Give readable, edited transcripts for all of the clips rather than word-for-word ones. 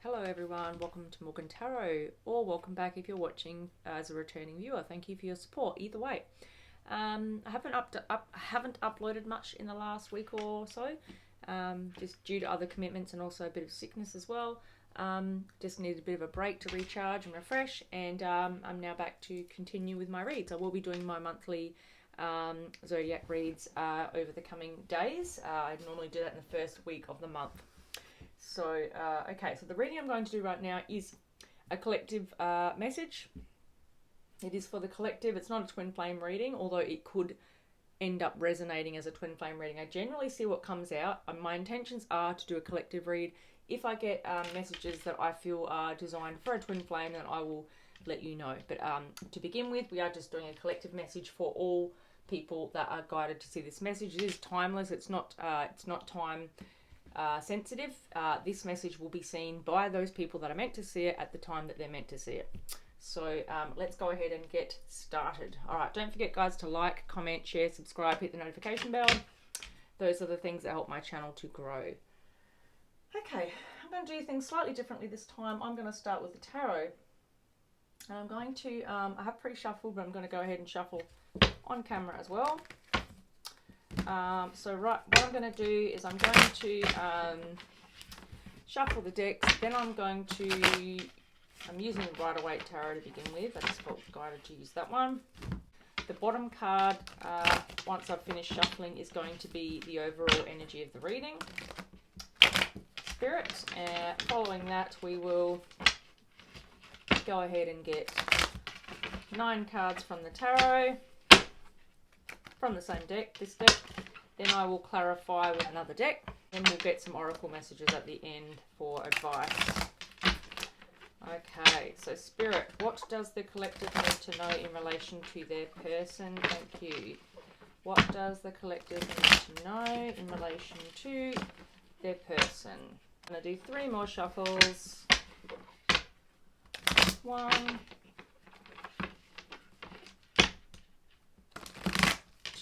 Hello everyone, welcome to Morgan Tarot, or welcome back if you're watching as a returning viewer. Thank you for your support either way. I haven't uploaded much in the last week or so, just due to other commitments and also a bit of sickness as well. Just needed a bit of a break to recharge and refresh, and I'm now back to continue with my reads. I will be doing my monthly zodiac reads over the coming days. I normally do that in the first week of the month. So, okay, so the reading I'm going to do right now is a collective message. It is for the collective. It's not a twin flame reading, although it could end up resonating as a twin flame reading. I generally see what comes out. My intentions are to do a collective read. If I get messages that I feel are designed for a twin flame, then I will let you know. But to begin with, we are just doing a collective message for all people that are guided to see this message. It is timeless. It's not time sensitive. This message will be seen by those people that are meant to see it at the time that they're meant to see it. So let's go ahead and get started. All right, don't forget guys to like, comment, share, subscribe, hit the notification bell. Those are the things that help my channel to grow. Okay, I'm going to do things slightly differently this time. I'm going to start with the tarot. And I'm going to, I have pre-shuffled, but I'm going to go ahead and shuffle on camera as well. What I'm going to do is I'm going to shuffle the decks, then I'm using Rider-Waite Tarot to begin with. I just felt guided to use that one. The bottom card, once I've finished shuffling, is going to be the overall energy of the reading. Spirit, and following that we will go ahead and get 9 cards from the tarot. From the same deck, this deck. Then I will clarify with another deck. Then we'll get some oracle messages at the end for advice. Okay, so Spirit, what does the collective need to know in relation to their person? Thank you. What does the collective need to know in relation to their person? I'm going to do 3 more shuffles. 1,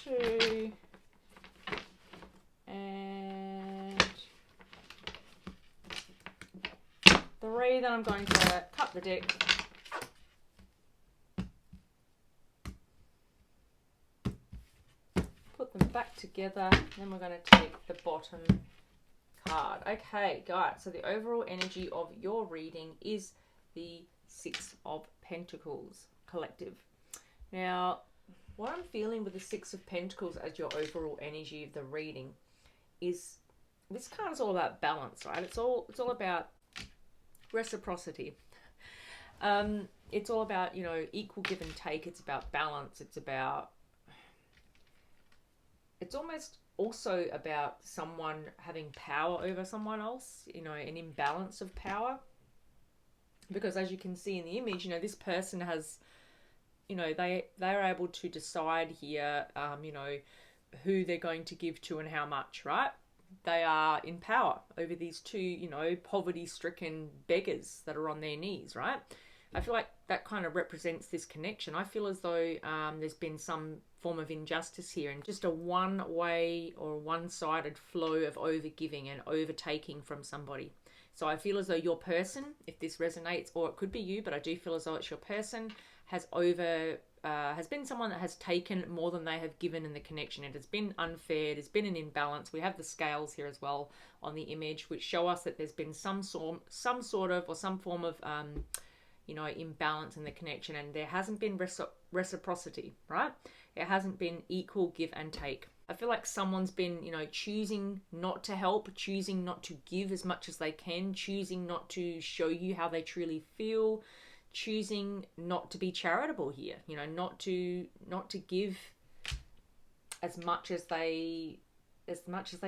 2, and 3. Then I'm going to cut the deck. Put them back together. Then we're going to take the bottom card. Okay, guys, so the overall energy of your reading is the 6 of Pentacles collective. Now, what I'm feeling with the 6 of Pentacles as your overall energy of the reading is this card is all about balance, right? It's all about reciprocity. It's all about, you know, equal give and take. It's about balance. It's almost also about someone having power over someone else, you know, an imbalance of power. Because as you can see in the image, you know, this person has, you know, they are able to decide here, you know, who they're going to give to and how much, right? They are in power over these 2, you know, poverty-stricken beggars that are on their knees, right? I feel like that kind of represents this connection. I feel as though there's been some form of injustice here and just a one-way or one-sided flow of over-giving and overtaking from somebody. So I feel as though your person, if this resonates, or it could be you, but I do feel as though it's your person, has been someone that has taken more than they have given in the connection. It has been unfair. It has been an imbalance. We have the scales here as well on the image, which show us that there's been some sort of or some form of you know, imbalance in the connection, and there hasn't been reciprocity, right? It hasn't been equal give and take. I feel like someone's been, you know, choosing not to help, choosing not to give as much as they can, choosing not to show you how they truly feel, choosing not to be charitable here, you know, not to give as much as they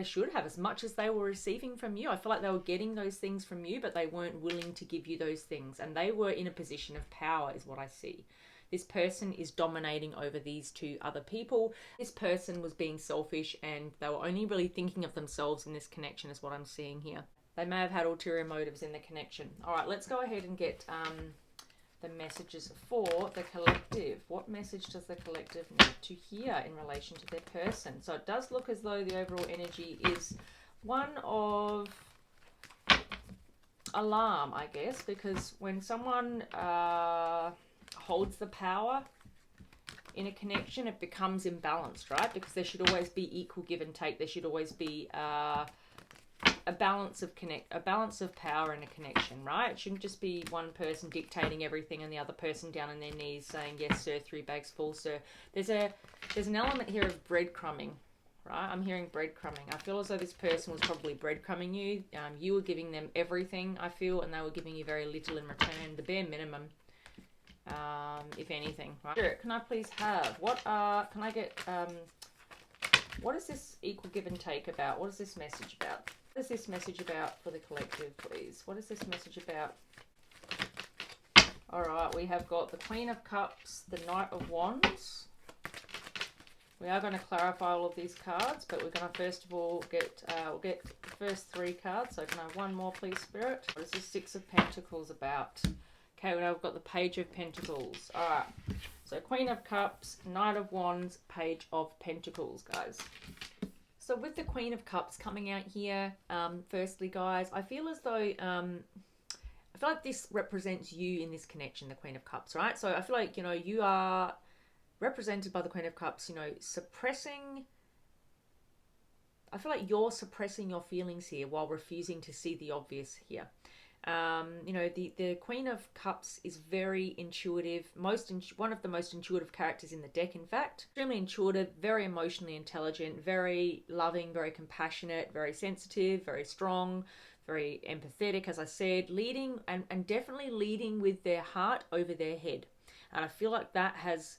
should have, as much as they were receiving from you. I feel like they were getting those things from you, but they weren't willing to give you those things, and they were in a position of power is what I see. This person is dominating over these 2 other people. This person was being selfish and they were only really thinking of themselves in this connection is what I'm seeing here. They may have had ulterior motives in the connection. All right, let's go ahead and get the messages for the collective. What message does the collective need to hear in relation to their person? So it does look as though the overall energy is one of alarm, I guess, because when someone holds the power in a connection, it becomes imbalanced, right? Because there should always be equal give and take. There should always be a balance of power in a connection, right? It shouldn't just be one person dictating everything and the other person down on their knees saying, yes, sir, 3 bags full, sir. There's an element here of breadcrumbing, right? I'm hearing breadcrumbing. I feel as though this person was probably breadcrumbing you. You were giving them everything, I feel, and they were giving you very little in return, the bare minimum, if anything, right? Sure. Can I please have, can I get, what is this equal give and take about? What is this message about? What is this message about for the collective, please? What is this message about? All right, we have got the Queen of Cups, the Knight of Wands. We are going to clarify all of these cards, but we're going to first of all we'll get the first 3 cards. So can I have one more, please, Spirit? What is this 6 of Pentacles about? Okay, now we've got the Page of Pentacles. All right, so Queen of Cups, Knight of Wands, Page of Pentacles, guys. So with the Queen of Cups coming out here, firstly, guys, I feel as though, I feel like this represents you in this connection, the Queen of Cups, right? So I feel like, you know, you are represented by the Queen of Cups, you know, suppressing, I feel like you're suppressing your feelings here while refusing to see the obvious here. You know, the Queen of Cups is very intuitive, one of the most intuitive characters in the deck, in fact. Extremely intuitive, very emotionally intelligent, very loving, very compassionate, very sensitive, very strong, very empathetic, as I said, leading and definitely leading with their heart over their head. And I feel like that has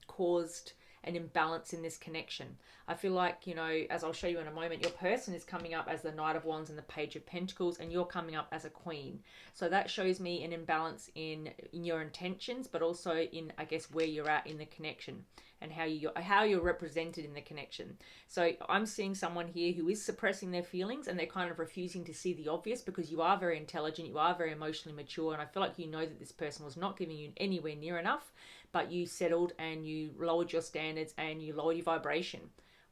caused an imbalance in this connection. I feel like, you know, as I'll show you in a moment, your person is coming up as the Knight of Wands and the Page of Pentacles, and you're coming up as a Queen. So that shows me an imbalance in your intentions, but also in, I guess, where you're at in the connection and how you're represented in the connection. So I'm seeing someone here who is suppressing their feelings, and they're kind of refusing to see the obvious, because you are very intelligent, you are very emotionally mature, and I feel like you know that this person was not giving you anywhere near enough, but you settled and you lowered your standards and you lowered your vibration,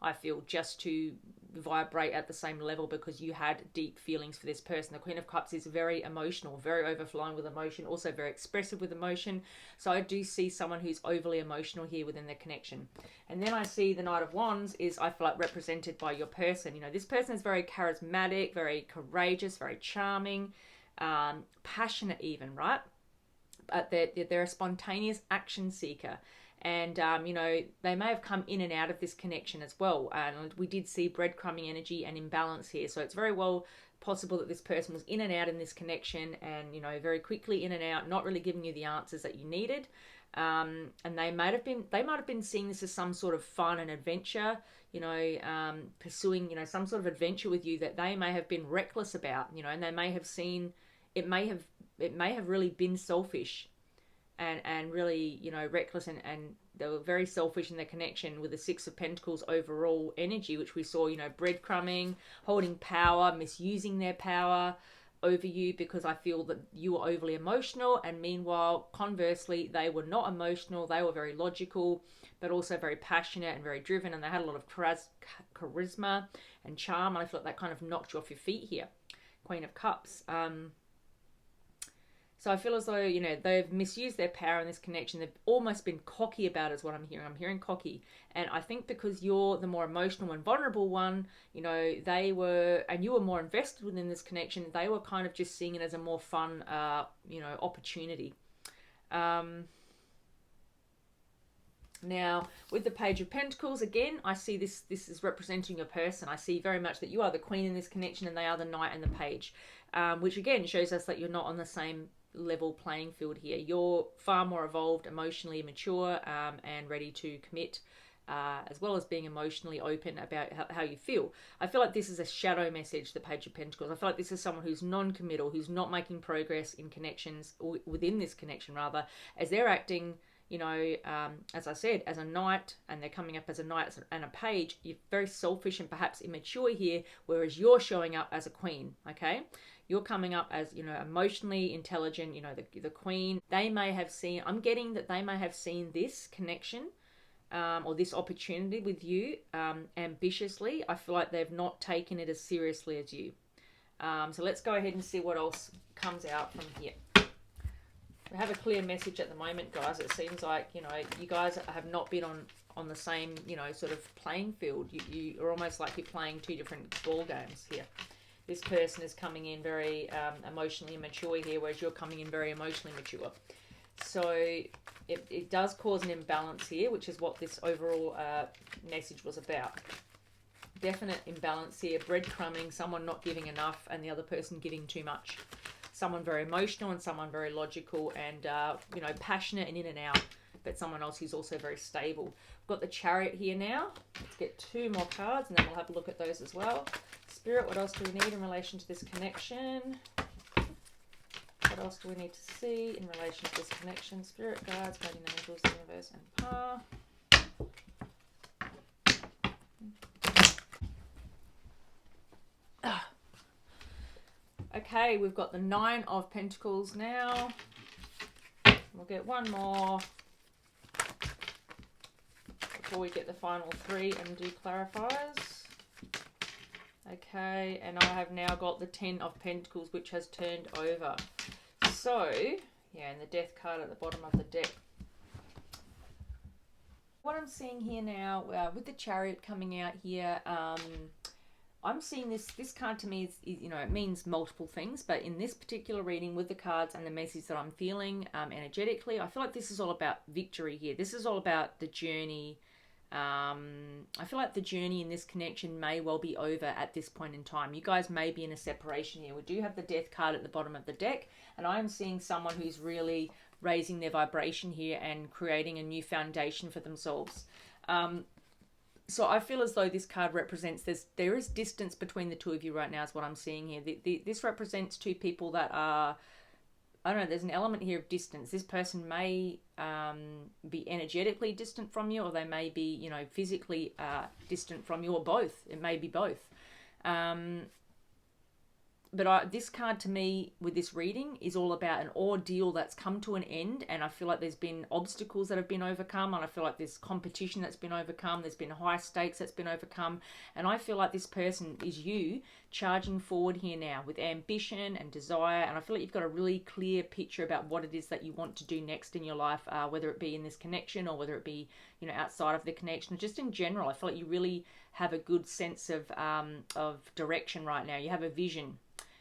I feel, just to vibrate at the same level, because you had deep feelings for this person. The Queen of Cups is very emotional, very overflowing with emotion, also very expressive with emotion. So I do see someone who's overly emotional here within their connection. And then I see the Knight of Wands is, I feel like, represented by your person. You know, this person is very charismatic, very courageous, very charming, passionate even, right? But they're a spontaneous action seeker. And, you know, they may have come in and out of this connection as well. And we did see breadcrumbing energy and imbalance here. So it's very well possible that this person was in and out in this connection, and, you know, very quickly in and out, not really giving you the answers that you needed. And they might have been seeing this as some sort of fun and adventure, you know, pursuing, you know, some sort of adventure with you that they may have been reckless about, you know, and they may have seen, it may have really been selfish and really, you know, reckless, and they were very selfish in their connection with the 6 of Pentacles overall energy, which we saw, you know, breadcrumbing, holding power, misusing their power over you, because I feel that you were overly emotional, and meanwhile, conversely, they were not emotional. They were very logical, but also very passionate and very driven, and they had a lot of charisma and charm, and I feel like that kind of knocked you off your feet here, Queen of Cups. So I feel as though, you know, they've misused their power in this connection. They've almost been cocky about it, is what I'm hearing. I'm hearing cocky. And I think because you're the more emotional and vulnerable one, you know, they were, and you were more invested within this connection, they were kind of just seeing it as a more fun, you know, opportunity. Now, with the Page of Pentacles, again, I see this is representing a person. I see very much that you are the Queen in this connection and they are the Knight and the Page, which again shows us that you're not on the same level playing field here. You're far more evolved, emotionally mature, and ready to commit, as well as being emotionally open about how you feel. I feel like this is a shadow message, the Page of Pentacles. I feel like this is someone who's non-committal, who's not making progress in connections, or within this connection rather, as they're acting, you know, as I said, as a knight, and they're coming up as a knight and a page. You're very selfish and perhaps immature here, whereas you're showing up as a queen, okay? You're coming up as, you know, emotionally intelligent, you know, the queen. They may have seen, I'm getting that they may have seen this connection, or this opportunity with you, ambitiously. I feel like they've not taken it as seriously as you. So let's go ahead and see what else comes out from here. We have a clear message at the moment, guys. It seems like, you know, you guys have not been on the same, you know, sort of playing field. You are almost like you're playing two different ball games here. This person is coming in very emotionally immature here, whereas you're coming in very emotionally mature. So it does cause an imbalance here, which is what this overall message was about. Definite imbalance here, breadcrumbing, someone not giving enough and the other person giving too much. Someone very emotional and someone very logical and, you know, passionate and in and out, but someone else who's also very stable. We've got the Chariot here now. Let's get 2 more cards and then we'll have a look at those as well. Spirit, what else do we need in relation to this connection? What else do we need to see in relation to this connection? Spirit, guides, guardian angels, universe, and par. Okay, we've got the 9 of Pentacles now. We'll get 1 more before we get the final 3 and do clarifiers. Okay, and I have now got the 10 of Pentacles, which has turned over. So, yeah, and the Death card at the bottom of the deck. What I'm seeing here now, with the Chariot coming out here, I'm seeing this card to me is, you know, it means multiple things, but in this particular reading with the cards and the message that I'm feeling energetically, I feel like this is all about victory here. This is all about the journey. I feel like the journey in this connection may well be over at this point in time. You guys may be in a separation here. We do have the Death card at the bottom of the deck, and I am seeing someone who's really raising their vibration here and creating a new foundation for themselves. So I feel as though this card represents there is distance between the two of you right now is what I'm seeing here. This represents 2 people that are, I don't know, there's an element here of distance. This person may be energetically distant from you, or they may be, you know, physically distant from you, or both. It may be both. But this card to me with this reading is all about an ordeal that's come to an end, and I feel like there's been obstacles that have been overcome, and I feel like there's competition that's been overcome, there's been high stakes that's been overcome, and I feel like this person is you charging forward here now with ambition and desire, and I feel like you've got a really clear picture about what it is that you want to do next in your life, whether it be in this connection or whether it be, you know, outside of the connection. Just in general, I feel like you really have a good sense of direction right now. You have a vision.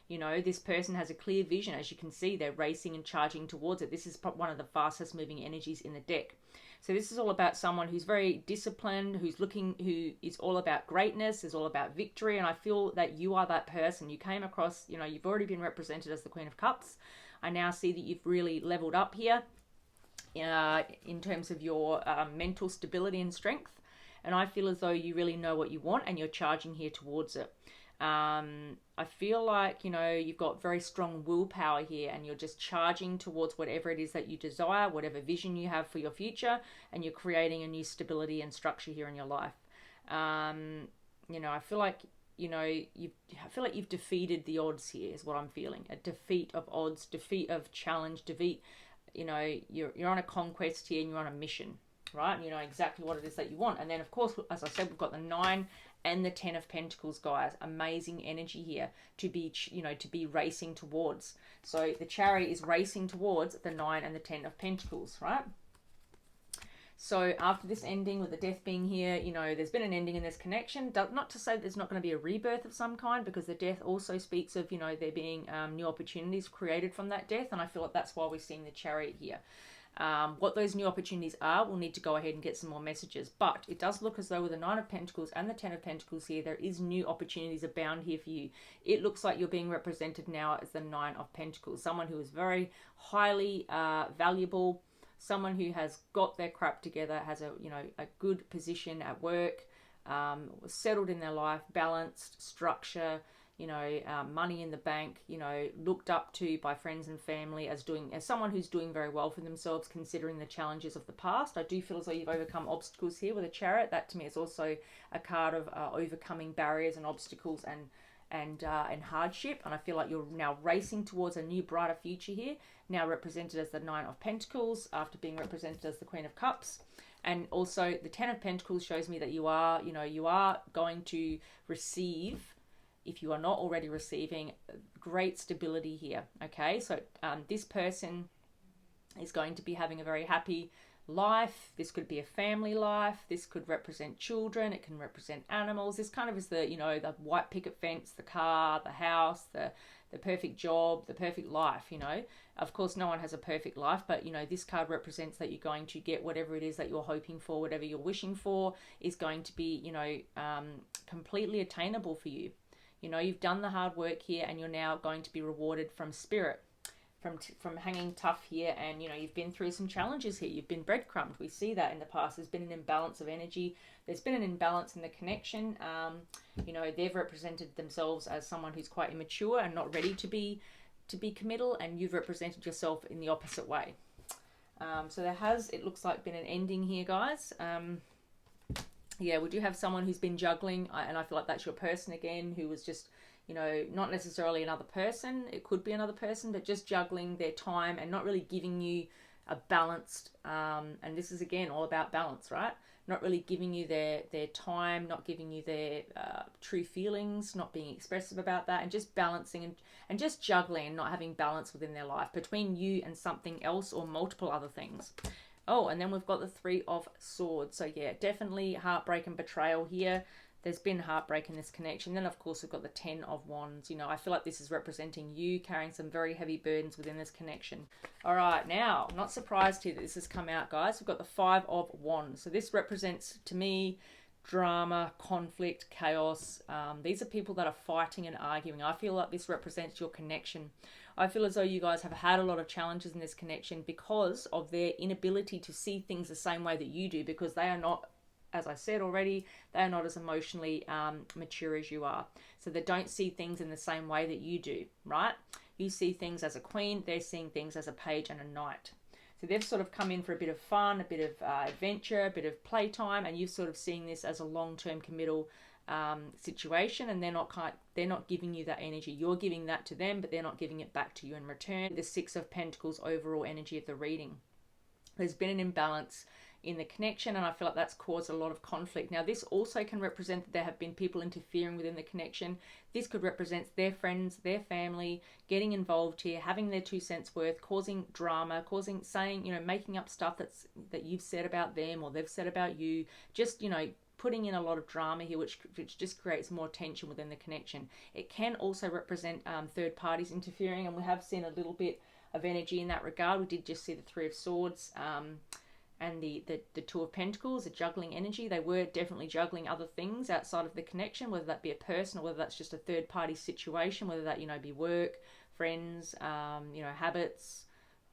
You know, this person has a clear vision. As you can see, they're racing and charging towards it. This is one of the fastest moving energies in the deck. So this is all about someone who's very disciplined, who is all about greatness, is all about victory. And I feel that you are that person. You came across, you know, you've already been represented as the Queen of Cups. I now see that you've really leveled up here in terms of your mental stability and strength. And I feel as though you really know what you want and you're charging here towards it. I feel like, you know, you've got very strong willpower here and you're just charging towards whatever it is that you desire, whatever vision you have for your future, and you're creating a new stability and structure here in your life. You know, I feel like, you know, you've defeated the odds here is what I'm feeling. A defeat of odds, defeat of challenge, defeat, you know, you're on a conquest here and you're on a mission, right? And you know exactly what it is that you want. And then, of course, as I said, we've got the 9 and the 10 of Pentacles, guys. Amazing energy here to be, you know, to be racing towards. So the Chariot is racing towards the 9 and the 10 of Pentacles, right? So after this ending with the Death being here, you know, there's been an ending in this connection. Not to say there's not going to be a rebirth of some kind, because the Death also speaks of, you know, there being new opportunities created from that death. And I feel like that's why we're seeing the Chariot here. What those new opportunities are, we'll need to go ahead and get some more messages. But it does look as though with the 9 of Pentacles and the 10 of Pentacles here, there is new opportunities abound here for you. It looks like you're being represented now as the 9 of Pentacles. Someone who is very highly valuable, someone who has got their crap together, has a, you know, a good position at work, settled in their life, balanced, structure, you know, money in the bank, you know, looked up to by friends and family as someone who's doing very well for themselves, considering the challenges of the past. I do feel as though you've overcome obstacles here with a Chariot. That to me is also a card of overcoming barriers and obstacles and hardship. And I feel like you're now racing towards a new, brighter future here, now represented as the 9 of Pentacles after being represented as the Queen of Cups. And also the 10 of Pentacles shows me that you are, you know, you are going to receive if you are not already receiving great stability here. Okay, so this person is going to be having a very happy life. This could be a family life. This could represent children. It can represent animals. This kind of is the, you know, the white picket fence, the car, the house, the perfect job, the perfect life, you know. Of course, no one has a perfect life, but, you know, this card represents that you're going to get whatever it is that you're hoping for, whatever you're wishing for is going to be, you know, completely attainable for you. You know, you've done the hard work here and you're now going to be rewarded from spirit, from hanging tough here. And, you know, you've been through some challenges here. You've been breadcrumbed. We see that in the past. There's been an imbalance of energy. There's been an imbalance in the connection. You know, they've represented themselves as someone who's quite immature and not ready to be committal, and you've represented yourself in the opposite way. So there has, it looks like, been an ending here, guys. Yeah, we do have someone who's been juggling, and I feel like that's your person again, who was just, you know, not necessarily another person. It could be another person, but just juggling their time and not really giving you a balanced, and this is again all about balance, right? Not really giving you their time, not giving you their true feelings, not being expressive about that, and just balancing and just juggling and not having balance within their life between you and something else or multiple other things. Oh, and then we've got the Three of Swords. So yeah, definitely heartbreak and betrayal here. There's been heartbreak in this connection. Then, of course, we've got the Ten of Wands. You know, I feel like this is representing you carrying some very heavy burdens within this connection. All right, now, not surprised here that this has come out, guys. We've got the Five of Wands. So this represents, to me, drama, conflict, chaos. These are people that are fighting and arguing. I feel like this represents your connection. I feel as though you guys have had a lot of challenges in this connection because of their inability to see things the same way that you do, because they are not, as I said already, they are not as emotionally mature as you are. So they don't see things in the same way that you do, right? You see things as a queen, they're seeing things as a page and a knight. So they've sort of come in for a bit of fun, a bit of adventure, a bit of playtime, and you're sort of seeing this as a long-term committal situation, and they're not giving you that energy. You're giving that to them, but they're not giving it back to you in return. The Six of Pentacles overall energy of the reading. There's been an imbalance in the connection, and I feel like that's caused a lot of conflict. Now, this also can represent that there have been people interfering within the connection. This could represent their friends, their family getting involved here, having their 2 cents worth, causing drama, saying, you know, making up stuff that you've said about them or they've said about you. Just, you know, putting in a lot of drama here, which just creates more tension within the connection. It can also represent third parties interfering, and we have seen a little bit of energy in that regard. We did just see the Three of Swords and the Two of Pentacles, a juggling energy. They were definitely juggling other things outside of the connection, whether that be a person or whether that's just a third party situation, whether that, you know, be work, friends, you know, habits,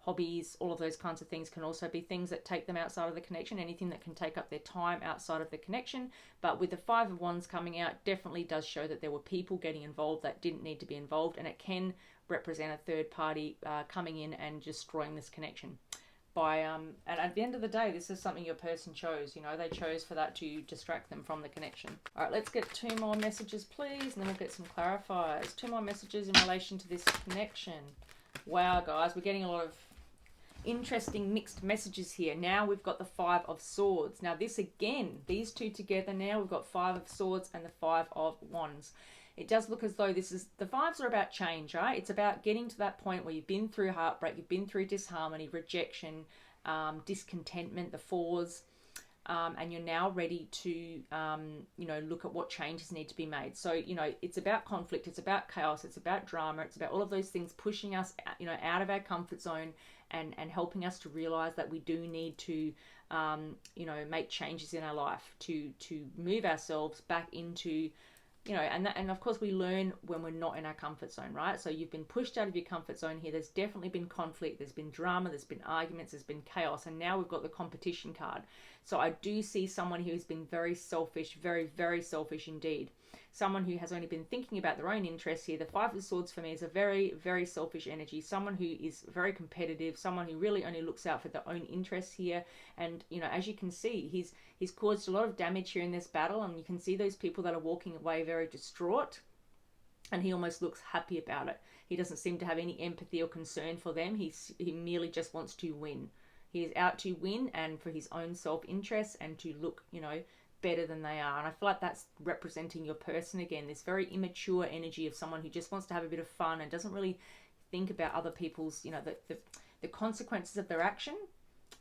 hobbies. All of those kinds of things can also be things that take them outside of the connection, anything that can take up their time outside of the connection. But with the Five of Wands coming out, definitely does show that there were people getting involved that didn't need to be involved, and it can represent a third party coming in and destroying this connection. And at the end of the day, this is something your person chose. You know, they chose for that to distract them from the connection. All right, let's get 2 more messages, please, and then we'll get some clarifiers. 2 more messages in relation to this connection. Wow, guys, we're getting a lot of interesting mixed messages here. Now we've got the Five of Swords. Now this again, these two together, now we've got Five of Swords and the Five of Wands. It does look as though the fives are about change, right? It's about getting to that point where you've been through heartbreak, you've been through disharmony, rejection, discontentment, the fours, and you're now ready to, you know, look at what changes need to be made. So, you know, it's about conflict, it's about chaos, it's about drama, it's about all of those things pushing us, you know, out of our comfort zone and helping us to realize that we do need to, you know, make changes in our life to move ourselves back into, you know, and of course we learn when we're not in our comfort zone, right? So you've been pushed out of your comfort zone here. There's definitely been conflict, there's been drama, there's been arguments, there's been chaos, and now we've got the competition card. So I do see someone who's been very selfish, very, very selfish indeed. Someone who has only been thinking about their own interests here. The Five of Swords for me is a very, very selfish energy. Someone who is very competitive, someone who really only looks out for their own interests here. And, you know, as you can see, he's caused a lot of damage here in this battle, and you can see those people that are walking away very distraught, and he almost looks happy about it. He doesn't seem to have any empathy or concern for them. He merely just wants to win. He is out to win and for his own self-interest and to look, you know, better than they are. And I feel like that's representing your person again, this very immature energy of someone who just wants to have a bit of fun and doesn't really think about other people's, you know, the consequences of their action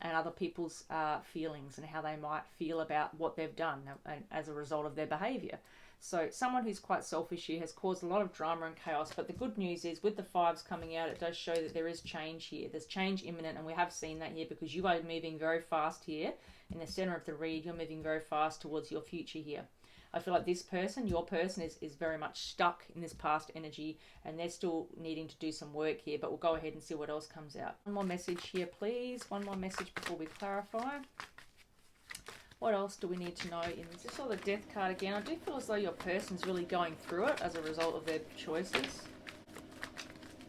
and other people's feelings and how they might feel about what they've done and as a result of their behavior. So someone who's quite selfish here has caused a lot of drama and chaos. But the good news is with the fives coming out, it does show that there is change here. There's change imminent, and we have seen that here because you are moving very fast here. In the center of the read, you're moving very fast towards your future here. I feel like this person, your person, is very much stuck in this past energy, and they're still needing to do some work here. But we'll go ahead and see what else comes out. One more message here, please. One more message before we clarify. What else do we need to know in this? I saw the death card again. I do feel as though your person's really going through it as a result of their choices.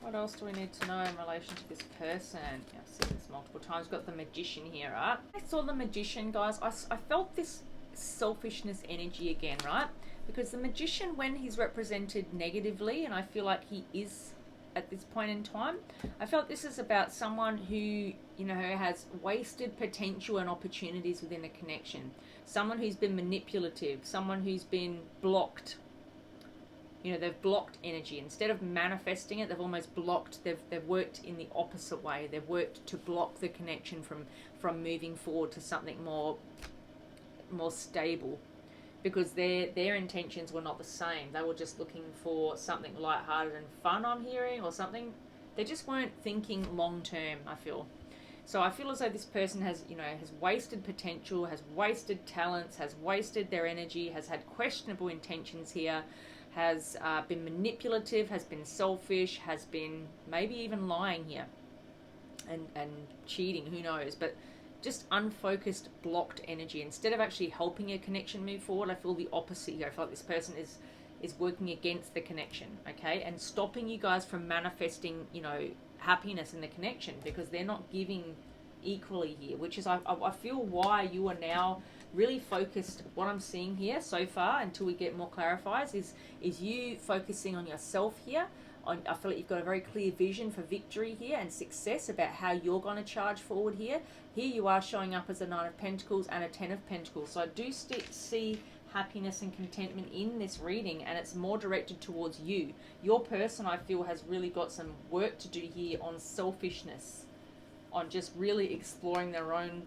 What else do we need to know in relation to this person? Yeah, I've seen this multiple times. Got the Magician here, right? I saw the Magician, guys. I felt this selfishness energy again, right? Because the Magician, when he's represented negatively, and I feel like he is at this point in time, I felt this is about someone who, you know, has wasted potential and opportunities within a connection. Someone who's been manipulative, someone who's been blocked. You know, they've blocked energy. Instead of manifesting it, they've almost blocked. They've worked in the opposite way. They've worked to block the connection from moving forward to something more stable, because their intentions were not the same. They were just looking for something lighthearted and fun, I'm hearing, or something. They just weren't thinking long term, I feel. So I feel as though this person has, you know, has wasted potential, has wasted talents, has wasted their energy, has had questionable intentions here, has been manipulative, has been selfish, has been maybe even lying here and cheating, who knows, but just unfocused, blocked energy. Instead of actually helping a connection move forward, I feel the opposite here. I feel like this person is working against the connection, okay, and stopping you guys from manifesting, you know, happiness in the connection, because they're not giving equally here, which is I feel why you are now really focused. What I'm seeing here so far, until we get more clarifies, is you focusing on yourself here. I feel like you've got a very clear vision for victory here and success about how you're going to charge forward here. Here you are showing up as a Nine of Pentacles and a Ten of Pentacles. So I do see happiness and contentment in this reading, and it's more directed towards you. Your person, I feel, has really got some work to do here on selfishness, on just really exploring their own,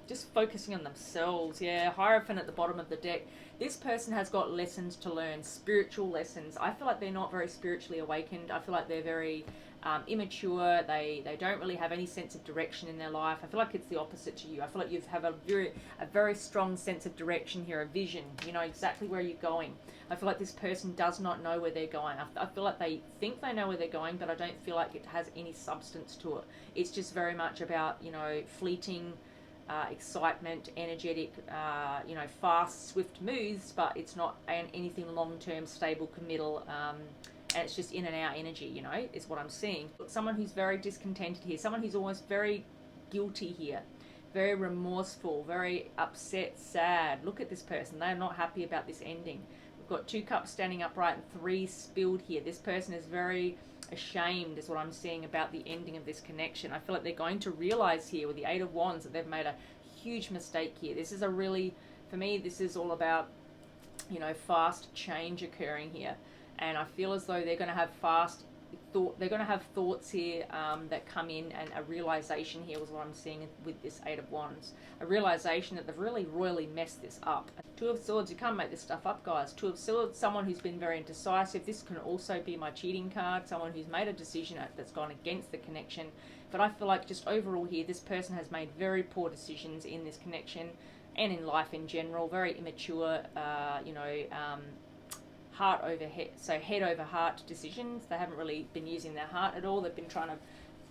just focusing on themselves. Yeah, Hierophant at the bottom of the deck. This person has got lessons to learn, spiritual lessons. I feel like they're not very spiritually awakened. I feel like they're very immature. They don't really have any sense of direction in their life. I feel like it's the opposite to you. I feel like you have a very strong sense of direction here, a vision. You know exactly where you're going. I feel like this person does not know where they're going. I feel like they think they know where they're going, but I don't feel like it has any substance to it. It's just very much about, you know, fleeting excitement, energetic, you know, fast, swift moves, but it's not anything long-term, stable, committal, and it's just in and out energy, you know, is what I'm seeing. Someone who's very discontented here, someone who's almost very guilty here, very remorseful, very upset, sad. Look at this person. They're not happy about this ending. We've got 2 cups standing upright and 3 spilled here. This person is very ashamed, is what I'm seeing, about the ending of this connection. I feel like they're going to realize here with the 8 of Wands that they've made a huge mistake here. This is a really, for me, this is all about, you know, fast change occurring here. And I feel as though they're going to have thoughts here that come in, and a realization here was what I'm seeing with this 8 of Wands. A realization that they've really royally messed this up. 2 of Swords, you can't make this stuff up, guys. 2 of Swords, someone who's been very indecisive. This can also be my cheating card, someone who's made a decision that's gone against the connection. But I feel like just overall here, this person has made very poor decisions in this connection and in life in general. Very immature, you know, heart over head, so head over heart decisions. They haven't really been using their heart at all. They've been trying to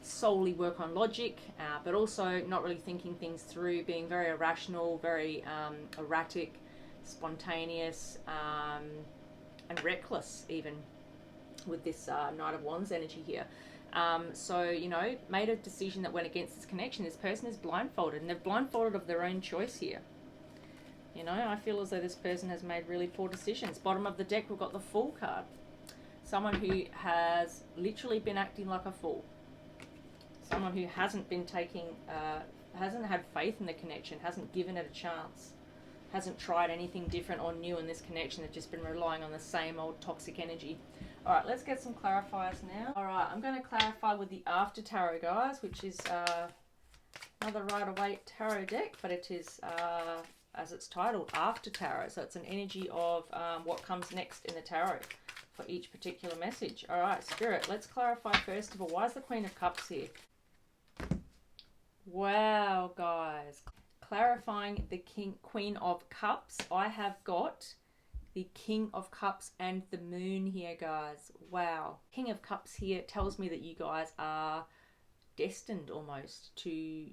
solely work on logic, but also not really thinking things through, being very irrational, very erratic, spontaneous, and reckless even with this Knight of Wands energy here. So, you know, made a decision that went against this connection. This person is blindfolded, and they're blindfolded of their own choice here. You know, I feel as though this person has made really poor decisions. Bottom of the deck, we've got the Fool card. Someone who has literally been acting like a fool. Someone who hasn't been taking, hasn't had faith in the connection, hasn't given it a chance. hasn't tried anything different or new in this connection. They've just been relying on the same old toxic energy. All right, let's get some clarifiers now. All right, I'm going to clarify with the After Tarot, guys, which is another Rider-Waite tarot deck, but it is, as it's titled, After Tarot. So it's an energy of what comes next in the tarot for each particular message. All right, Spirit, let's clarify first of all, why is the Queen of Cups here? Wow, guys. Clarifying the Queen of Cups, I have got the King of Cups and the Moon here, guys. Wow. King of Cups here tells me that you guys are destined almost to...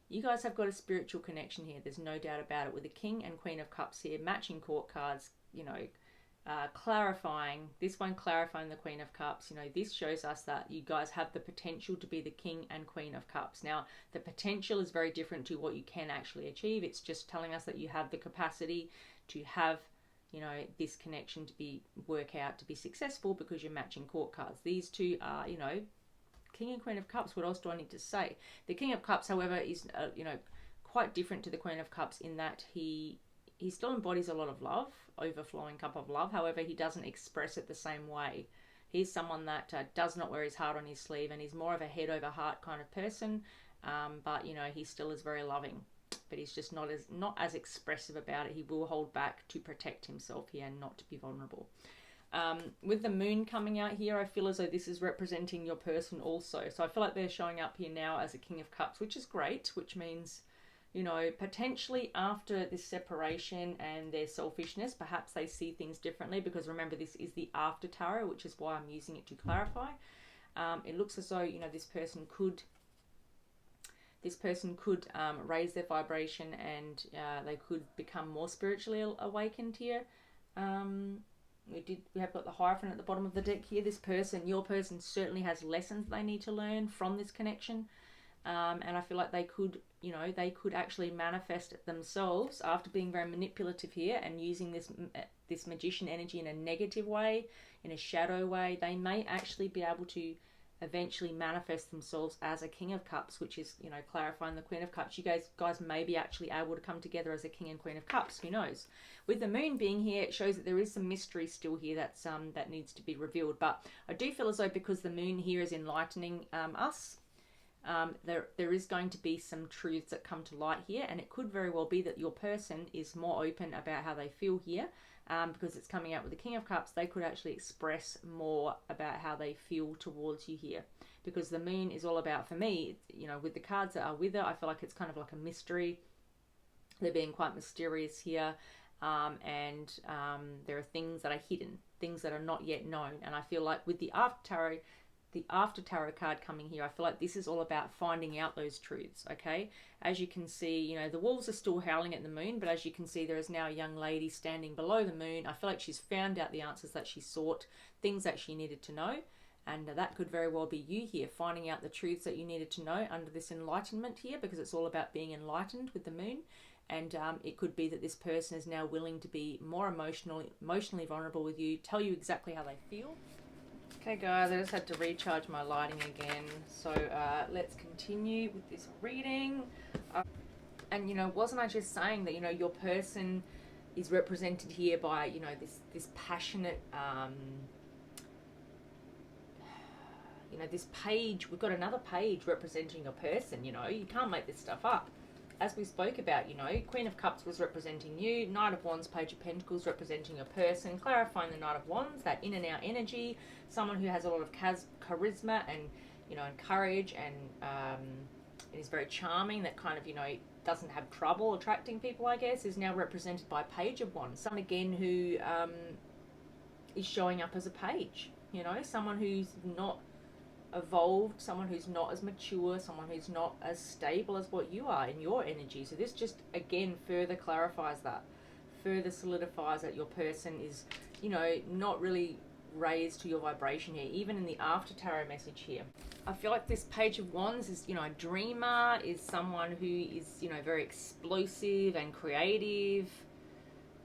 You guys have got a spiritual connection here. There's no doubt about it. With the King and Queen of Cups here, matching court cards, you know, clarifying, this one clarifying the Queen of Cups. You know, this shows us that you guys have the potential to be the King and Queen of Cups. Now, the potential is very different to what you can actually achieve. It's just telling us that you have the capacity to have, you know, this connection to work out to be successful because you're matching court cards. These two are, you know, King and Queen of Cups. What else do I need to say? The King of Cups, however, is, you know, quite different to the Queen of Cups in that he still embodies a lot of love, overflowing cup of love. However, he doesn't express it the same way. He's someone that does not wear his heart on his sleeve, and he's more of a head over heart kind of person. But, you know, he still is very loving. But he's just not as expressive about it. He will hold back to protect himself here and not to be vulnerable. With the Moon coming out here, I feel as though this is representing your person also. So I feel like they're showing up here now as a King of Cups, which is great, which means, you know, potentially after this separation and their selfishness, perhaps they see things differently, because remember, this is the After Tarot, which is why I'm using it to clarify. It looks as though, you know, this person could raise their vibration, and they could become more spiritually awakened here. We have got the Hierophant at the bottom of the deck here. This person, your person, certainly has lessons they need to learn from this connection. And I feel like they could, you know, they could actually manifest it themselves after being very manipulative here and using this magician energy in a negative way, in a shadow way. They may actually be able to eventually manifest themselves as a King of Cups, which is, you know, clarifying the Queen of Cups. You guys may be actually able to come together as a King and Queen of Cups. Who knows? With the Moon being here, it shows that there is some mystery still here that's that needs to be revealed. But I do feel as though, because the Moon here is enlightening us, there is going to be some truths that come to light here, and it could very well be that your person is more open about how they feel here, because it's coming out with the King of Cups. They could actually express more about how they feel towards you here, because the Moon is all about, for me, you know, with the cards that are with her, I feel like it's kind of like a mystery. They're being quite mysterious here, and there are things that are hidden, things that are not yet known. And I feel like with the After Tarot card coming here, I feel like this is all about finding out those truths, okay? As you can see, you know, the wolves are still howling at the Moon, but as you can see, there is now a young lady standing below the Moon. I feel like she's found out the answers that she sought, things that she needed to know, and that could very well be you here, finding out the truths that you needed to know under this enlightenment here, because it's all about being enlightened with the Moon. And it could be that this person is now willing to be more emotionally vulnerable with you, tell you exactly how they feel. Okay guys, I just had to recharge my lighting again, so let's continue with this reading. And, you know, wasn't I just saying that, you know, your person is represented here by, you know, this passionate, you know, this page. We've got another page representing a person. You know, you can't make this stuff up. As we spoke about, you know, Queen of Cups was representing you, Knight of Wands, Page of Pentacles representing a person, clarifying the Knight of Wands, that in and out energy, someone who has a lot of charisma and, you know, and courage, and is very charming, that kind of, you know, doesn't have trouble attracting people, I guess, is now represented by Page of Wands. Someone, again, who is showing up as a page, you know, someone who's not evolved, someone who's not as mature, someone who's not as stable as what you are in your energy. So this just, again, further clarifies that, further solidifies that your person is, you know, not really raised to your vibration here, even in the After Tarot message here. I feel like this Page of Wands is, you know, a dreamer, is someone who is, you know, very explosive and creative,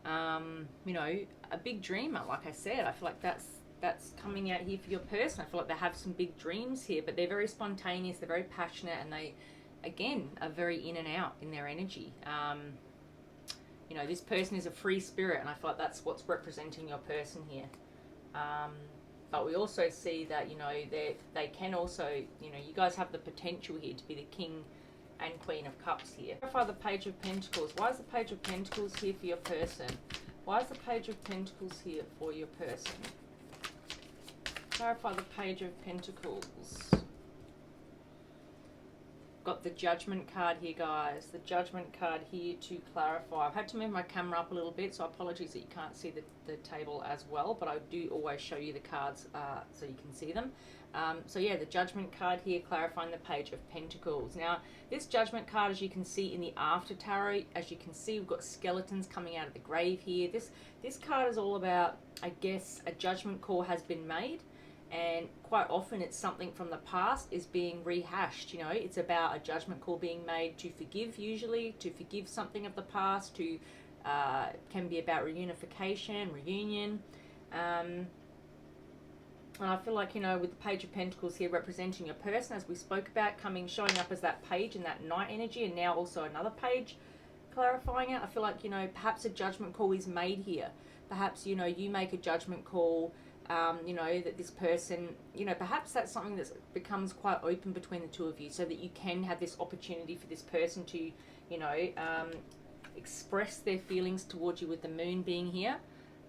you know, a big dreamer. Like I said, I feel like that's coming out here for your person. I feel like they have some big dreams here, but they're very spontaneous, they're very passionate, and they, again, are very in and out in their energy. You know, this person is a free spirit, and I feel like that's what's representing your person here. But we also see that, you know, they can also, you know, you guys have the potential here to be the King and Queen of Cups here. Clarify the Page of Pentacles. Why is the Page of Pentacles here for your person? Why is the Page of Pentacles here for your person? Clarify the Page of Pentacles. Got the Judgment card here, guys. The Judgment card here to clarify. I've had to move my camera up a little bit, so apologies that you can't see the table as well, but I do always show you the cards so you can see them. So yeah, the Judgment card here clarifying the Page of Pentacles. Now, this Judgment card, as you can see in the After Tarot, as you can see, we've got skeletons coming out of the grave here. This card is all about, I guess, a judgment call has been made. And quite often it's something from the past is being rehashed. You know, it's about a judgment call being made to forgive, usually to forgive something of the past, to can be about reunification, reunion. And I feel like, you know, with the Page of Pentacles here representing your person, as we spoke about, showing up as that page in that Knight energy, and now also another page clarifying it. I feel like, you know, perhaps a judgment call is made here. Perhaps, you know, you make a judgment call. You know, that this person, you know, perhaps that's something that becomes quite open between the two of you, so that you can have this opportunity for this person to, you know, express their feelings towards you, with the Moon being here,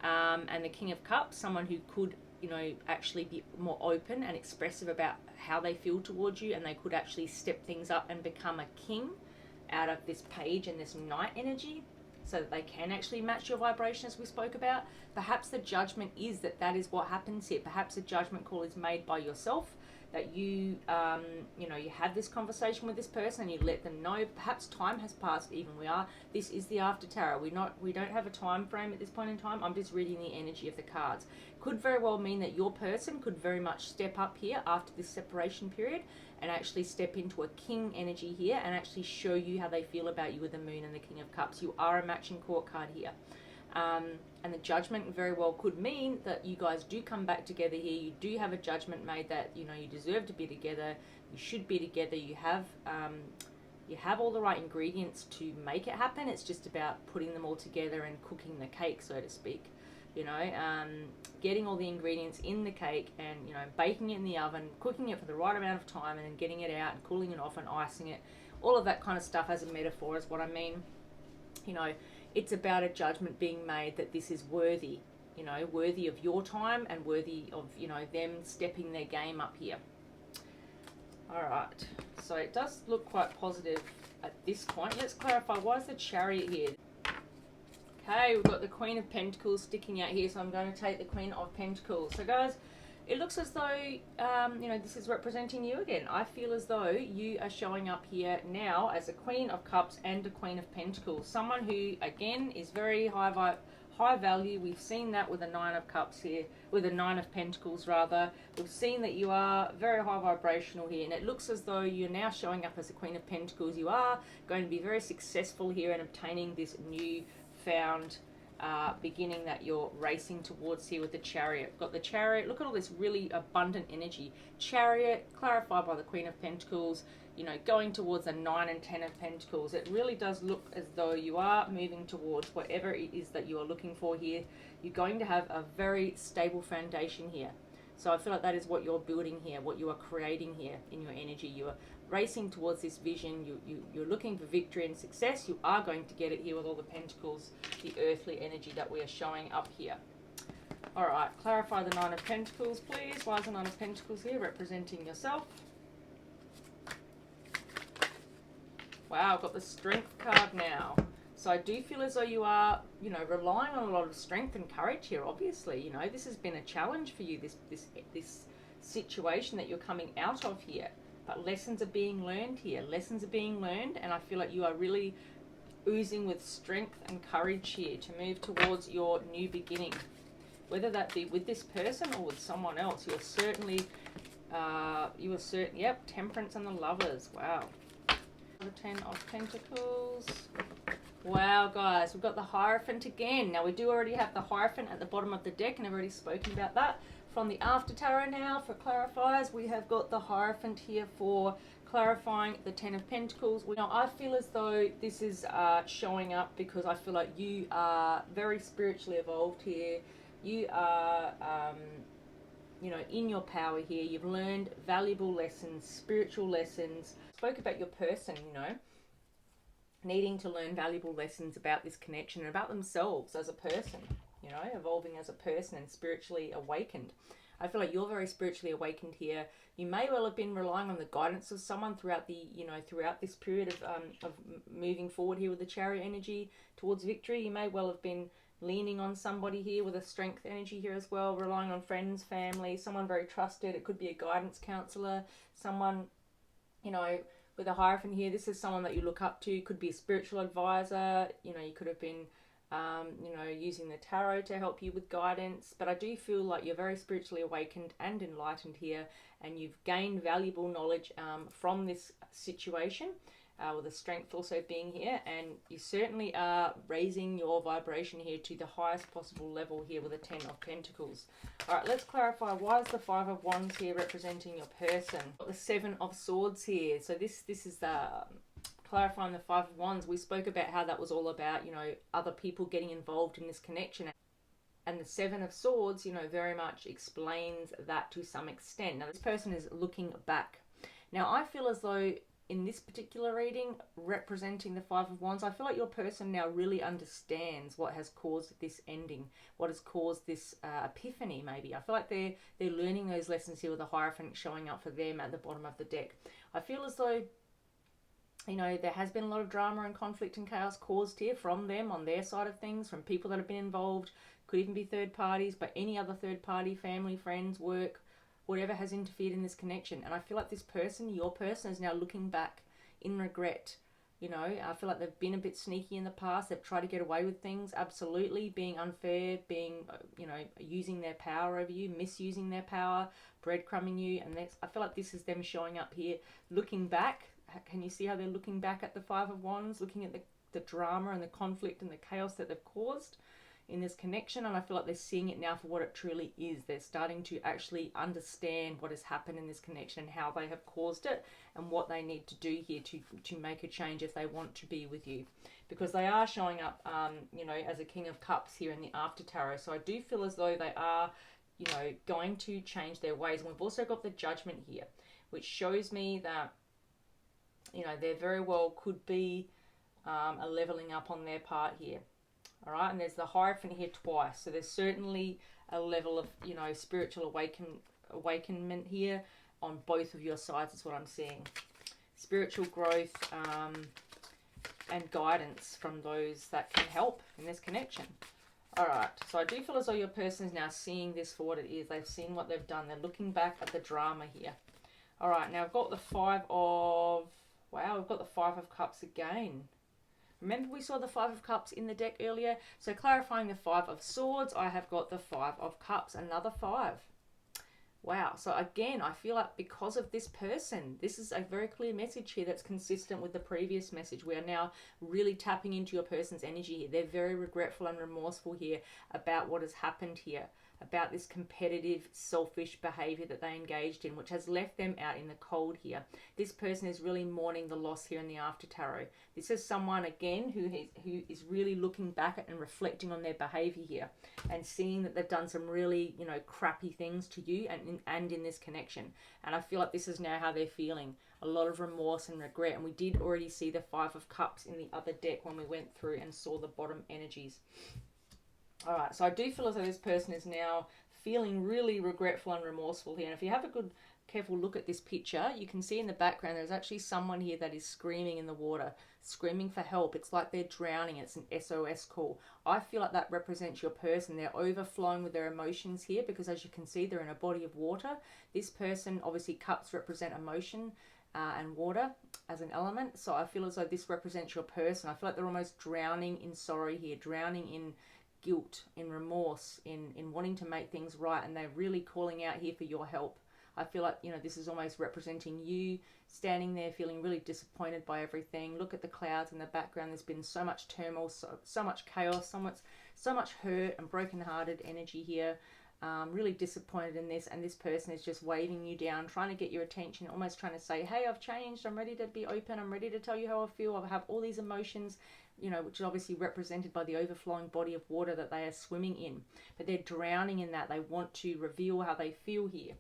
and the King of Cups, someone who could, you know, actually be more open and expressive about how they feel towards you, and they could actually step things up and become a king out of this page and this Knight energy, so that they can actually match your vibration, as we spoke about. Perhaps the judgment is that is what happens here. Perhaps a judgment call is made by yourself, that you, you know, you have this conversation with this person and you let them know. Perhaps time has passed even. This is the After Tarot. We don't have a time frame at this point in time. I'm just reading the energy of the cards. Could very well mean that your person could very much step up here after this separation period and actually step into a King energy here and actually show you how they feel about you with the Moon and the King of Cups. You are a matching court card here. And the Judgment very well could mean that you guys do come back together here. You do have a judgment made that, you know, you deserve to be together. You should be together. You have all the right ingredients to make it happen. It's just about putting them all together and cooking the cake, so to speak. You know, getting all the ingredients in the cake and, you know, baking it in the oven, cooking it for the right amount of time, and then getting it out and cooling it off and icing it. All of that kind of stuff as a metaphor is what I mean. You know, it's about a judgment being made that this is worthy, you know, worthy of your time and worthy of, you know, them stepping their game up here. All right, so it does look quite positive at this point. Let's clarify, why is the Chariot here? Okay, we've got the Queen of Pentacles sticking out here, so I'm going to take the Queen of Pentacles. So guys, it looks as though, you know, this is representing you again. I feel as though you are showing up here now as a Queen of Cups and a Queen of Pentacles. Someone who, again, is very high value. We've seen that with the Nine of Cups here, with the Nine of Pentacles rather. We've seen that you are very high vibrational here, and it looks as though you're now showing up as a Queen of Pentacles. You are going to be very successful here in obtaining this new found beginning that you're racing towards here with the Chariot. Got the Chariot. Look at all this really abundant energy. Chariot, clarified by the Queen of Pentacles, you know, going towards the 9 and 10 of Pentacles. It really does look as though you are moving towards whatever it is that you are looking for here. You're going to have a very stable foundation here. So I feel like that is what you're building here, what you are creating here in your energy. You are racing towards this vision. You're looking for victory and success. You are going to get it here with all the Pentacles, the earthly energy that we are showing up here. All right, clarify the Nine of Pentacles, please. Why is the Nine of Pentacles here representing yourself? Wow, I've got the Strength card now. So I do feel as though you are, you know, relying on a lot of strength and courage here, obviously. You know, this has been a challenge for you, this situation that you're coming out of here. But lessons are being learned here. Lessons are being learned, and I feel like you are really oozing with strength and courage here to move towards your new beginning. Whether that be with this person or with someone else, you're certainly, yep, Temperance and the Lovers. Wow. The 10 of Pentacles. Wow, guys, we've got the Hierophant again. Now, we do already have the Hierophant at the bottom of the deck, and I've already spoken about that from the After Tarot now for clarifiers. We have got the Hierophant here for clarifying the Ten of Pentacles. Now, I feel as though this is showing up because I feel like you are very spiritually evolved here. You are, you know, in your power here. You've learned valuable lessons, spiritual lessons. Spoke about your person, you know, needing to learn valuable lessons about this connection and about themselves as a person, you know, evolving as a person and spiritually awakened. I feel like you're very spiritually awakened here. You may well have been relying on the guidance of someone throughout the, you know, throughout this period of moving forward here with the Chariot energy towards victory. You may well have been leaning on somebody here with a Strength energy here as well, relying on friends, family, someone very trusted. It could be a guidance counselor, someone, you know, with a Hierophant here. This is someone that you look up to. Could be a spiritual advisor. You know, you could have been you know, using the tarot to help you with guidance. But I do feel like you're very spiritually awakened and enlightened here, and you've gained valuable knowledge from this situation, with the Strength also being here, and you certainly are raising your vibration here to the highest possible level here with the Ten of Pentacles. All right, let's clarify, why is the Five of Wands here representing your person? The Seven of Swords here. So this is the clarifying the Five of Wands. We spoke about how that was all about, you know, other people getting involved in this connection. And the Seven of Swords, you know, very much explains that to some extent. Now, this person is looking back. Now, I feel as though in this particular reading, representing the Five of Wands, I feel like your person now really understands what has caused this ending, what has caused this epiphany, maybe. I feel like they're learning those lessons here with the Hierophant showing up for them at the bottom of the deck. I feel as though, you know, there has been a lot of drama and conflict and chaos caused here from them on their side of things, from people that have been involved. Could even be third parties, but any other third party, family, friends, work, whatever has interfered in this connection. And I feel like this person, your person, is now looking back in regret. You know, I feel like they've been a bit sneaky in the past. They've tried to get away with things, absolutely, being unfair, being, you know, using their power over you, misusing their power, breadcrumbing you. And I feel like this is them showing up here, looking back. Can you see how they're looking back at the Five of Wands, looking at the drama and the conflict and the chaos that they've caused in this connection? And I feel like they're seeing it now for what it truly is. They're starting to actually understand what has happened in this connection and how they have caused it and what they need to do here to make a change if they want to be with you. Because they are showing up, you know, as a King of Cups here in the After Tarot. So I do feel as though they are, you know, going to change their ways. And we've also got the Judgment here, which shows me that, you know, there very well could be a leveling up on their part here. All right, and there's the Hierophant here twice. So there's certainly a level of, you know, spiritual awakenment here on both of your sides is what I'm seeing. Spiritual growth and guidance from those that can help in this connection. All right, so I do feel as though your person is now seeing this for what it is. They've seen what they've done. They're looking back at the drama here. All right, now I've got the Five of... Wow, we've got the Five of Cups again. Remember we saw the Five of Cups in the deck earlier? So clarifying the Five of Swords, I have got the Five of Cups, another five. Wow, so again, I feel like because of this person, this is a very clear message here that's consistent with the previous message. We are now really tapping into your person's energy here. They're very regretful and remorseful here about what has happened here, about this competitive, selfish behavior that they engaged in, which has left them out in the cold here. This person is really mourning the loss here in the After Tarot. This is someone, again, who is really looking back at and reflecting on their behavior here and seeing that they've done some really, you know, crappy things to you and in this connection. And I feel like this is now how they're feeling. A lot of remorse and regret. And we did already see the Five of Cups in the other deck when we went through and saw the bottom energies. All right, so I do feel as though this person is now feeling really regretful and remorseful here. And if you have a good, careful look at this picture, you can see in the background there's actually someone here that is screaming in the water, screaming for help. It's like they're drowning. It's an SOS call. I feel like that represents your person. They're overflowing with their emotions here because, as you can see, they're in a body of water. This person, obviously, cups represent emotion and water as an element. So I feel as though this represents your person. I feel like they're almost drowning in sorrow here, drowning in guilt, in remorse, in wanting to make things right, and they're really calling out here for your help. I feel like, you know, this is almost representing you standing there feeling really disappointed by everything. Look at the clouds in the background. There's been so much turmoil, so much chaos, so much hurt and broken-hearted energy here. really disappointed in this, and this person is just waving you down, trying to get your attention, almost trying to say, hey, I've changed, I'm ready to be open, I'm ready to tell you how I feel, I have all these emotions, you know, which is obviously represented by the overflowing body of water that they are swimming in, but they're drowning in that. They want to reveal how they feel here.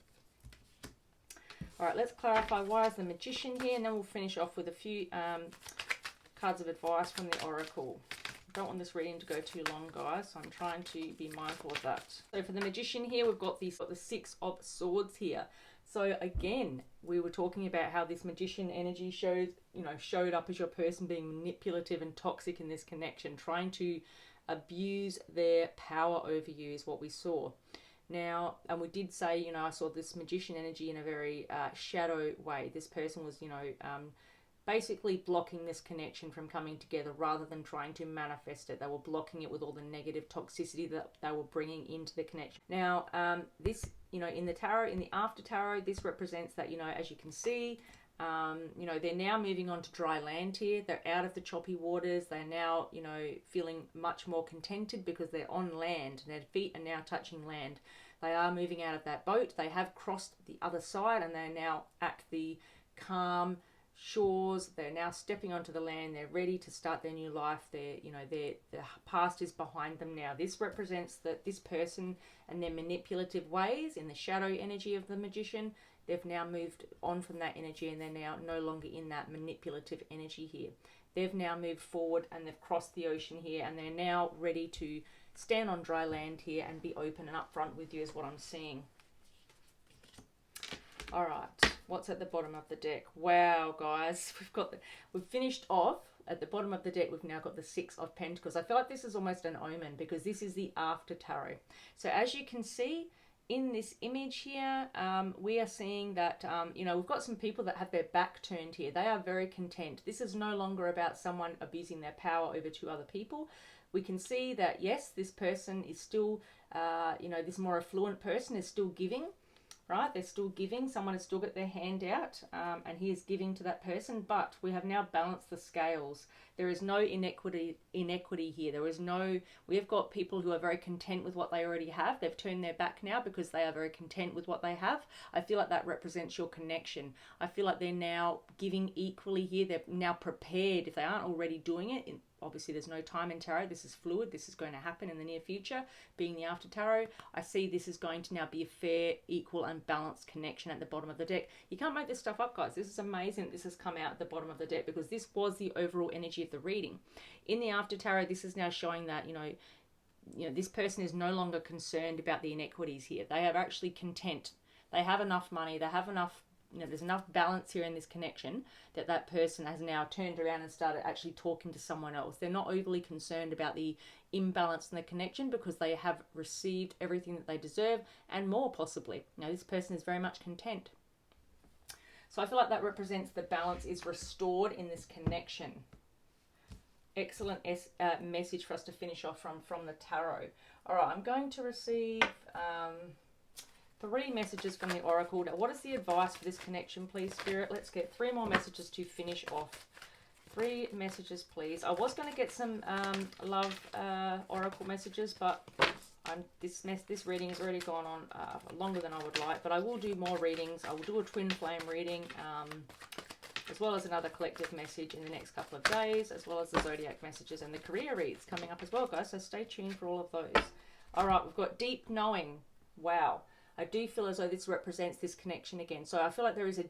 All right, let's clarify why is the Magician here, and then we'll finish off with a few cards of advice from the Oracle. I don't want this reading to go too long, guys, so I'm trying to be mindful of that. So for the Magician here, we've got the Six of Swords here. So again, we were talking about how this Magician energy showed up as your person being manipulative and toxic in this connection, trying to abuse their power over you is what we saw. Now, and we did say, you know, I saw this Magician energy in a very shadow way. This person was, you know, basically blocking this connection from coming together rather than trying to manifest it. They were blocking it with all the negative toxicity that they were bringing into the connection. Now, this, you know, in the tarot, in the after tarot, this represents that, you know, as you can see, you know, they're now moving on to dry land here. They're out of the choppy waters. They're now, you know, feeling much more contented because they're on land. Their feet are now touching land. They are moving out of that boat. They have crossed the other side, and they're now at the calm shores. They're now stepping onto the land. They're ready to start their new life. The past is behind them now. This represents that this person and their manipulative ways in the shadow energy of the Magician, they've now moved on from that energy, and they're now no longer in that manipulative energy here. They've now moved forward, and they've crossed the ocean here, and they're now ready to stand on dry land here and be open and upfront with you is what I'm seeing. All right, what's at the bottom of the deck? Wow, guys, we've finished off at the bottom of the deck. We've now got the Six of Pentacles. I feel like this is almost an omen because this is the after tarot. So as you can see in this image here, we are seeing that, you know, we've got some people that have their back turned here. They are very content. This is no longer about someone abusing their power over to other people. We can see that, yes, this person is still, you know, this more affluent person is still giving. Right, they're still giving. Someone has still got their hand out, and he is giving to that person. But we have now balanced the scales. There is no inequity here. There is no. We have got people who are very content with what they already have. They've turned their back now because they are very content with what they have. I feel like that represents your connection. I feel like they're now giving equally here. They're now prepared if they aren't already doing it. Obviously, there's no time in tarot. This is fluid. This is going to happen in the near future. Being the after tarot, I see this is going to now be a fair, equal, and balanced connection at the bottom of the deck. You can't make this stuff up, guys. This is amazing. This has come out at the bottom of the deck because this was the overall energy of the reading. In the after tarot, this is now showing that, you know, this person is no longer concerned about the inequities here. They are actually content. They have enough money. They have enough. You know, there's enough balance here in this connection that that person has now turned around and started actually talking to someone else. They're not overly concerned about the imbalance in the connection because they have received everything that they deserve and more possibly. Now, this person is very much content. So I feel like that represents the balance is restored in this connection. Excellent message for us to finish off from the tarot. All right, I'm going to receive 3 messages from the Oracle. Now, what is the advice for this connection, please, Spirit? Let's get 3 more messages to finish off. 3 messages, please. I was going to get some love Oracle messages, but this reading has already gone on longer than I would like. But I will do more readings. I will do a twin flame reading, as well as another collective message in the next couple of days, as well as the zodiac messages and the career reads coming up as well, guys. So stay tuned for all of those. All right, we've got deep knowing. Wow. I do feel as though this represents this connection again. So I feel like there is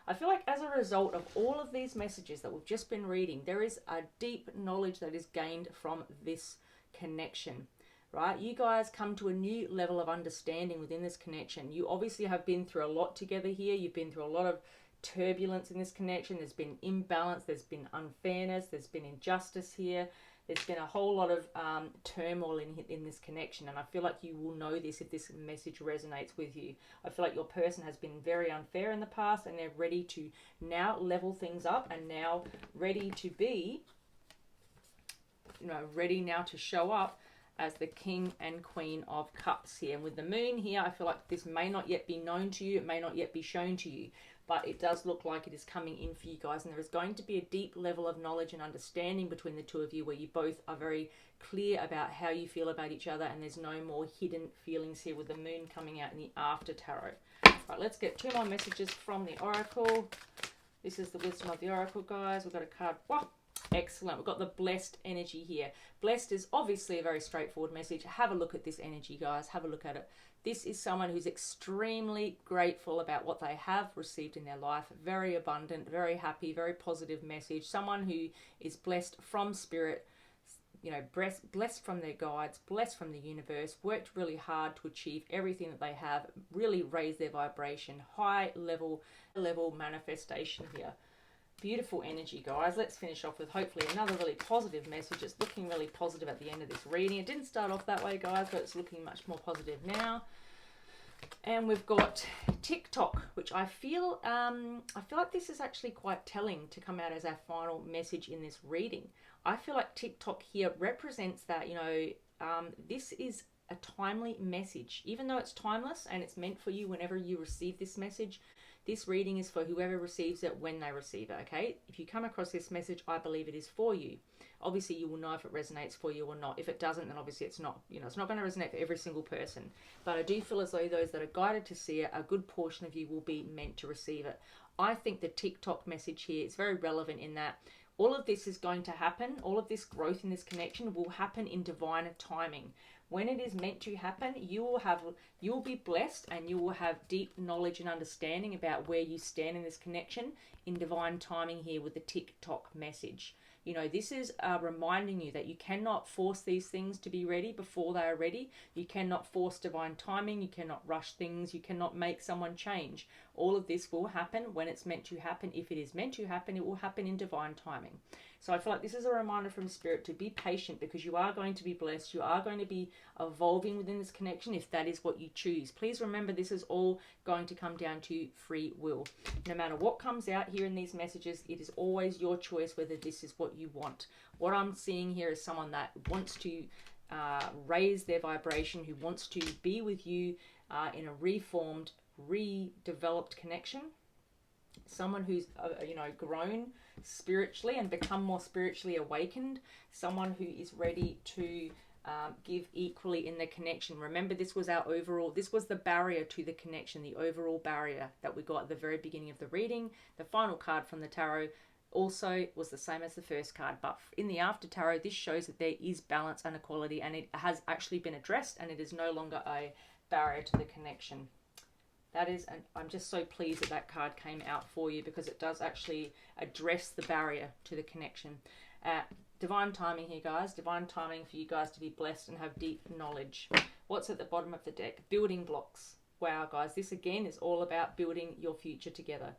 I feel like as a result of all of these messages that we've just been reading, there is a deep knowledge that is gained from this connection, right? You guys come to a new level of understanding within this connection. You obviously have been through a lot together here. You've been through a lot of turbulence in this connection. There's been imbalance. There's been unfairness. There's been injustice here. There's been a whole lot of turmoil in this connection, and I feel like you will know this if this message resonates with you. I feel like your person has been very unfair in the past, and they're ready to now level things up and now ready to be, ready now to show up as the King and Queen of Cups here. And with the Moon here, I feel like this may not yet be known to you. It may not yet be shown to you. but it does look like it is coming in for you guys, and there is going to be a deep level of knowledge and understanding between the two of you where you both are very clear about how you feel about each other, and there's no more hidden feelings here with the moon coming out in the after tarot. Right, let's get 2 more messages from the oracle. This is the wisdom of the oracle, guys. We've got a card. Wow, excellent. We've got the blessed energy here. Blessed is obviously a very straightforward message. Have a look at this energy, guys. Have a look at it. This is someone who's extremely grateful about what they have received in their life. Very abundant, very happy, very positive message. Someone who is blessed from spirit, you know, blessed from their guides, blessed from the universe, worked really hard to achieve everything that they have, really raise their vibration, high level manifestation here. Beautiful energy, guys. Let's finish off with hopefully another really positive message. It's looking really positive at the end of this reading. It didn't start off that way, guys, but it's looking much more positive now. And we've got TikTok, which I feel like this is actually quite telling to come out as our final message in this reading. I feel like TikTok here represents that, you know, this is a timely message. Even though it's timeless and it's meant for you whenever you receive this message, this reading is for whoever receives it when they receive it, okay? If you come across this message, I believe it is for you. Obviously, you will know if it resonates for you or not. If it doesn't, then obviously it's not, you know, it's not going to resonate for every single person. But I do feel as though those that are guided to see it, a good portion of you will be meant to receive it. I think the TikTok message here is very relevant in that all of this is going to happen. All of this growth in this connection will happen in divine timing. When it is meant to happen, you will be blessed and you will have deep knowledge and understanding about where you stand in this connection in divine timing here with the TikTok message. You know, this is reminding you that you cannot force these things to be ready before they are ready. You cannot force divine timing. You cannot rush things. You cannot make someone change. All of this will happen when it's meant to happen. If it is meant to happen, it will happen in divine timing. So I feel like this is a reminder from Spirit to be patient, because you are going to be blessed. You are going to be evolving within this connection if that is what you choose. Please remember, this is all going to come down to free will. No matter what comes out here in these messages, it is always your choice whether this is what you want. What I'm seeing here is someone that wants to raise their vibration, who wants to be with you in a reformed, redeveloped connection. Someone who's you know, grown spiritually and become more spiritually awakened. Someone who is ready to give equally in the connection. Remember, this was the barrier to the connection, the overall barrier that we got at the very beginning of the reading. The final card from the tarot also was the same as the first card, but in the after tarot, this shows that there is balance and equality, and it has actually been addressed, and it is no longer a barrier to the connection. That is, and I'm just so pleased that that card came out for you, because it does actually address the barrier to the connection. Divine timing here, guys. Divine timing for you guys to be blessed and have deep knowledge. What's at the bottom of the deck? Building blocks. Wow, guys. This, again, is all about building your future together.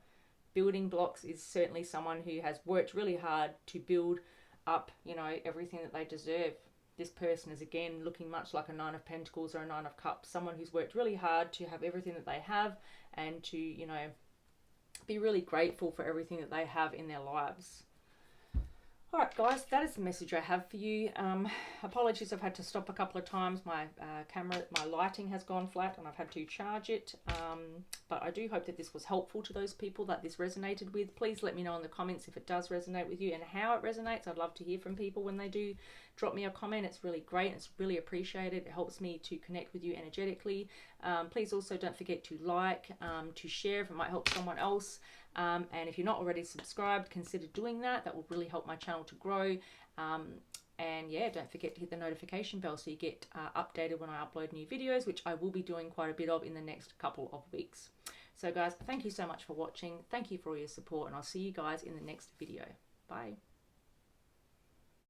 Building blocks is certainly someone who has worked really hard to build up, you know, everything that they deserve. This person is, again, looking much like a Nine of Pentacles or a Nine of Cups. Someone who's worked really hard to have everything that they have, and to, you know, be really grateful for everything that they have in their lives. All right, guys, that is the message I have for you. Apologies, I've had to stop a couple of times. My camera, my lighting has gone flat and I've had to charge it. But I do hope that this was helpful to those people that this resonated with. Please let me know in the comments if it does resonate with you and how it resonates. I'd love to hear from people when they do drop me a comment. It's really great. It's really appreciated. It helps me to connect with you energetically. Please also don't forget to like, to share if it might help someone else. And if you're not already subscribed, consider doing that. That will really help my channel to grow. And yeah, don't forget to hit the notification bell so you get updated when I upload new videos, which I will be doing quite a bit of in the next couple of weeks. So guys, thank you so much for watching. Thank you for all your support, and I'll see you guys in the next video. Bye.